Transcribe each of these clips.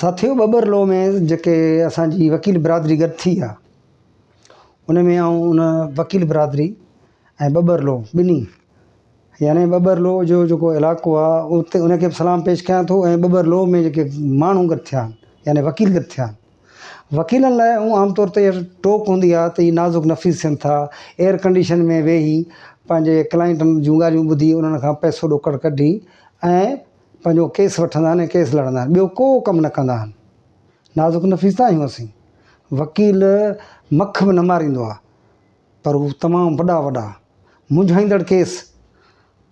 साथियों बबरलो में जेके असांजी वकील बिरादरी गॾु थी आहे उन में आऊं उन वकील बिरादरी ऐं बबरलो ॿिन्ही यानी बबरलो जो जेको इलाइक़ो आहे उते उनखे बि सलाम पेश कयां थो ऐं बबरलो में जेके माण्हू गॾु थिया आहिनि यानी वकील गॾु थिया आहिनि वकीलनि लाइ आमतौर ते टोक हूंदी आहे त इहे नाज़ुक नफ़ीस थियनि था एयर कंडीशन में वेही पंहिंजे क्लाइंटनि जूं ॻाल्हियूं ॿुधी उन्हनि खां पैसो ॾोकड़ कढी ऐं पंहिंजो केस वठंदा आहिनि ऐं केस लड़ंदा आहिनि ॿियो को कमु न कंदा आहिनि नाज़ुक नफ़ीस त आहियूं असीं वकील मख बि न मारींदो आहे पर हू तमामु वॾा वॾा मुंझाईंदड़ केस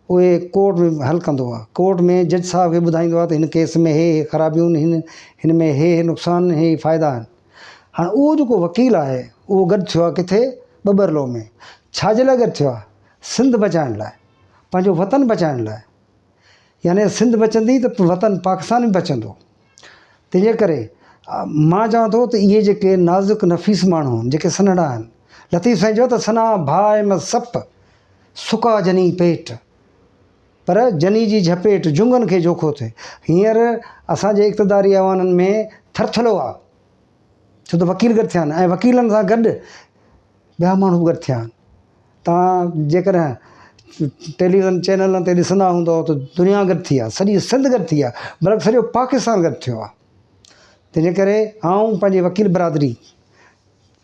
उहे कोर्ट में हल कंदो आहे कोर्ट में जज साहब खे ॿुधाईंदो आहे त हिन केस में हे ख़राबियूं आहिनि हिन में हे नुक़सान हे फ़ाइदा आहिनि हाणे उहो जेको वकील आहे उहो गॾु थियो आहे किथे बबरलो में छाजे लाइ गॾु थियो आहे सिंध बचाइण लाइ पंहिंजो वतन बचाइण लाइ यानी सिंध बचंदी त वतन पाकिस्तान बि बचंदो तंहिंजे करे मां चवां थो त इहे जेके नाज़ुक नफ़ीस माण्हू आहिनि जेके सन्हड़ा आहिनि लतीफ़ साईं चयो त सना भाए में सप सुका जनी पेट पर जनी जी झपेट जुंगनि खे जोखो थिए हींअर असांजे इक़्तिदारी ऐवाननि में थरथलो आहे छो त वकील गॾु थिया आहिनि ऐं वकीलनि सां गॾु ॿिया माण्हू गॾु थिया आहिनि तव्हां जेकॾहिं टेलीविज़न चैनलनि ते ॾिसंदा हूंदव त दुनिया गॾु थी आहे सॼी सिंध गॾु थी आहे बल्कि सॼो पाकिस्तान गॾु थियो आहे तंहिंजे करे आऊं पंहिंजी वकील बिरादरी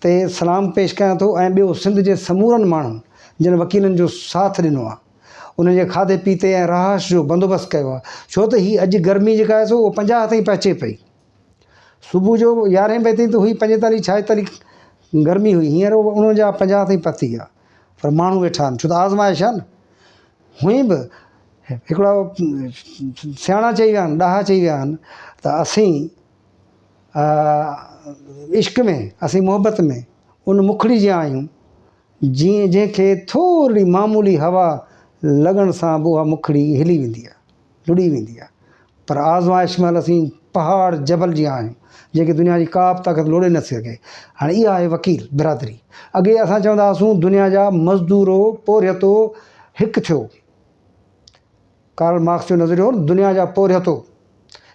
ते सलाम पेश कयां थो ऐं ॿियो सिंध जे समूरनि माण्हुनि जिन वकीलनि जो साथ ॾिनो आहे उनजे खाधे पीते ऐं रहाश जो बंदोबस्तु कयो आहे छो त हीअ अॼु गर्मी जेका आहे सो उहा 50 ताईं पहुचे पई सुबुह जो 11 बजे ताईं त हुई 45 46 गर्मी हुई हींअर उनजा 50 ताईं पहुती आहे पर माण्हू वेठा आहिनि छो त आज़माइश आहे न हुई बि हिकिड़ा सियाणा चई विया आहिनि ॾाहा चई विया आहिनि त असीं इश्क में असीं मोहबत में उन मुखड़ी जीअं आहियूं जीअं जंहिंखे थोरी मामूली हवा लॻण सां बि उहा मुखड़ी हिली वेंदी आहे लुड़ी वेंदी आहे पर आज़माइश महिल असीं पहाड़ जबल जीअं आहियूं जंहिंखे दुनिया जी का बि ताक़त लोड़े न सघे हाणे इहा आहे वकील बिरादरी अॻे असां चवंदा हुआसीं दुनिया जा मज़दूरो पोरियतो हिकु थियो कार्ल मार्क्स जो नज़रियो दुनिया जा पोरियतो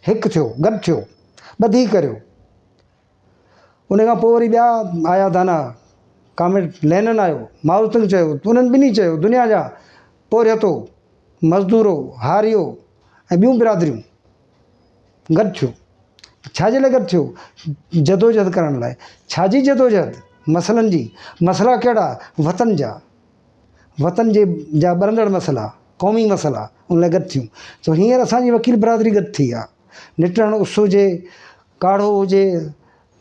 हिकु थियो गॾु थियो ॿधी करियो उन खां पोइ वरी ॿिया आया दाना कामेट लेनिन आयो माओ तुंग चयो उन्हनि ॿिन्ही चयो दुनिया जा पोरियतो मज़दूरो हारियो ऐं ॿियूं बिरादरियूं गॾु थियो छाजे लाइ गॾु थियो जदोजहद करण लाइ छाजी जदोजहद मसइलनि जी मसइला कहिड़ा वतन जा ॿरंदड़ मसइला क़ौमी मसइला उन लाइ गॾु थियूं त हींअर असांजी वकील बिरादरी गॾु थी आहे निटण उस हुजे काढ़ो हुजे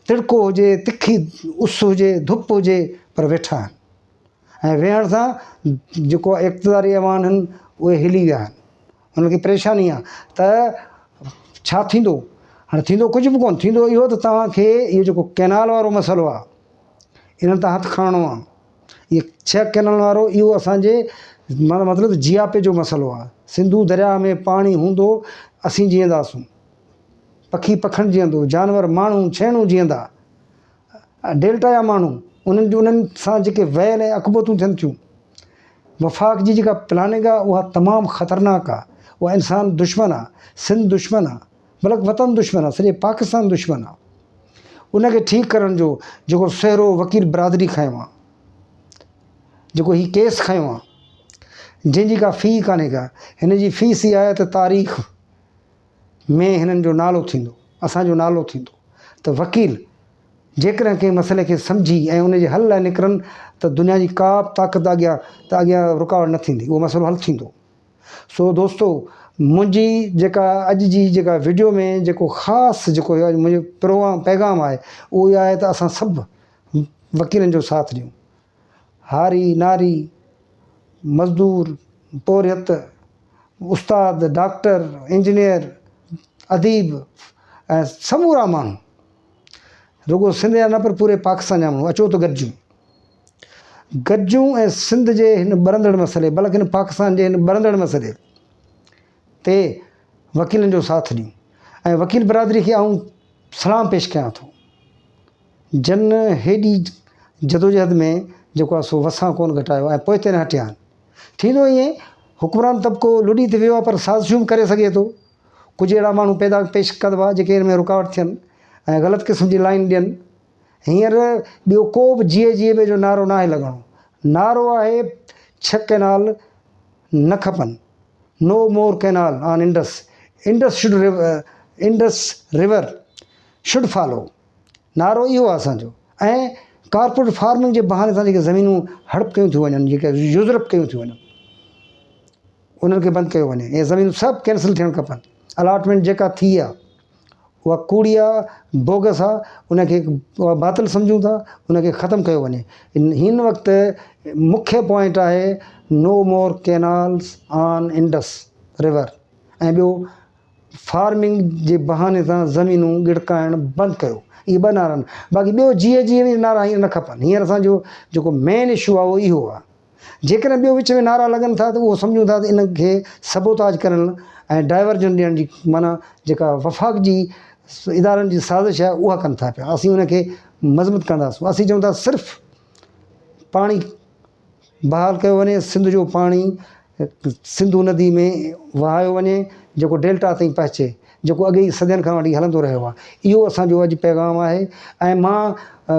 तिड़को हुजे तिखी उस हुजे धुप हुजे पर वेठा आहिनि ऐं वेहण सां जेको इक़्तिदारी ऐवान आहिनि उहे हिली विया आहिनि उन्हनि खे परेशानी आहे त छा थींदो हाणे थींदो कुझु बि कोन्ह थींदो इहो त तव्हांखे इहो जेको कैनाल वारो मसइलो आहे इन्हनि तां हथु खणणो आहे इहे 6 कैनाल वारो इहो असांजे मतिलबु जियापे जो मसइलो आहे सिंधू दरिया में पाणी हूंदो असीं जीअंदासूं पखी पखियुनि जीअंदो जानवर माण्हू छेणूं जीअंदा डेल्टा जा माण्हू उन्हनि सां जेके वैल ऐं अकबतूं थियनि थियूं वफ़ाक़ जी जेका प्लानिंग आहे उहा तमामु ख़तरनाक आहे उहा इंसान दुश्मन आहे सिंध दुश्मन आहे बल्कि वतन दुश्मन आहे सॼे पाकिस्तान दुश्मन आहे उनखे ठीकु करण जो जेको सहरो वकील बिरादरी खयों आहे जेको हीउ केस खयों आहे जंहिंजी का फ़ी कान्हे का हिन जी फ़ीस इहा आहे त तारीख़ में हिननि जो नालो थींदो असांजो नालो थींदो त वकील जेकॾहिं कंहिं मसइले खे सम्झी ऐं उनजे हल लाइ निकिरनि त दुनिया जी का बि ताक़त अॻियां रुकावट न थींदी उहो मसइलो हल थींदो सो दोस्तो मुंहिंजी जेका अॼु जी जेका वीडियो में जेको ख़ासि जेको मुंहिंजो पैगाम आहे उहो इहा आहे त असां सभु वकीलनि जो साथ ॾियूं हारी नारी मज़दूर पोरियत उस्ताद डॉक्टर इंजीनियर अदीब ऐं समूरा माण्हू रुगो सिंध जा न पर पूरे पाकिस्तान जा माण्हू अचो त गॾिजूं ऐं सिंध जे हिन ॿरंदड़ मसइले बल्कि हिन पाकिस्तान जे हिन ॿरंदड़ मसइले ते वकीलनि जो साथ ॾियूं ऐं वकील बिरादरी खे आऊं सलाम पेश कयां थो जन हेॾी जदोजहद में जेको आहे सो वसां कोन घटायो ऐं पोइ ते न हटिया आहिनि थींदो ईअं हुकुमरान तबिको लुॾी थी वियो आहे पर साज़िशूं करे सघे थो कुझु अहिड़ा माण्हू पैदा पेश कंदो आहे जेके हिन में रुकावट थियनि ऐं ग़लति क़िस्म जी लाइन ॾियनि। हींअर ॿियो को बि GAGA जो नारो न आहे लॻणो। नारो आहे 6 कैनाल न खपनि, no more canal on Indus river should follow. नारो इहो आहे असांजो। ऐं कॉर्पोरेट फार्मिंग जे बहाने सां जेके ज़मीनूं हड़प कयूं थियूं वञनि, जेके यूज़रप कयूं थियूं वञनि, उन्हनि खे बंदि कयो वञे। इहे ज़मीनूं सभु कैंसिल थियणु खपनि। अलॉटमेंट जेका थी आहे उहा कूड़ी आहे, बोगस आहे, उनखे उहा बातिल सम्झूं था, उनखे ख़तमु कयो वञे। हिन वक़्तु मुख्य पॉइंट आहे नो मोर कैनाल्स ऑन इंडस रिवर। ऐं ॿियो फार्मिंग जे बहाने सां ज़मीनूं गिड़काइणु बंदि कयो। इहे 2 नारा आहिनि। बाक़ी ॿियो GAGA में नारा हीअं न खपनि। हींअर असांजो जेको मेन इशू आहे उहो इहो आहे। जेकॾहिं ॿियो विच में नारा लॻनि था त उहो सम्झूं था त इनखे सबोताज करण ऐं डाइवर्जन ॾियण जी माना जेका वफ़ाक़ जी इदारनि जी साज़िश आहे उहा कनि था पिया। असीं उनखे मज़बूत कंदासीं। असीं चऊं था सिर्फ़ु पाणी बहाल कयो वञे, सिंध जो पाणी सिंधु नदी में वहायो वञे, जेको डेल्टा ताईं पहुचे, जेको अॻे ई सदियुनि खां वठी हलंदो रहियो आहे। इहो असांजो अॼु पैगाम आहे। ऐं मां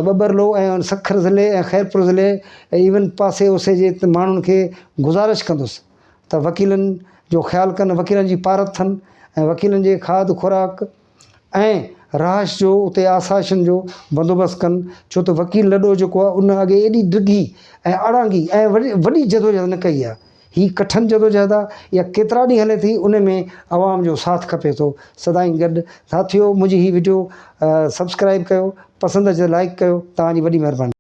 बबरलो ऐं सखर ज़िले ऐं ख़ैरपुर ज़िले ऐं इवन पासे उसे जे माण्हुनि खे गुज़ारिश कंदुसि त वकीलनि जो ख़्यालु कनि, वकीलनि जी पारत थियनि ऐं वकीलनि जे खाद खुराक ऐं रहाश जो उते आसाइशनि जो बंदोबस्तु कनि। छो त वकील लॾो जेको आहे उन अॻे एॾी ॾिघी ऐं अड़ंगी ऐं वॾी जदोजहद न कई आहे। हीअ कठिन जदोजहद आहे। इहा केतिरा ॾींहं हले थी, उन में आवाम जो साथ खपे थो सदाईं गॾु। साथियो, मुंहिंजी हीअ वीडियो सब्सक्राइब कयो, पसंदि अचे लाइक कयो। तव्हांजी वॾी महिरबानी।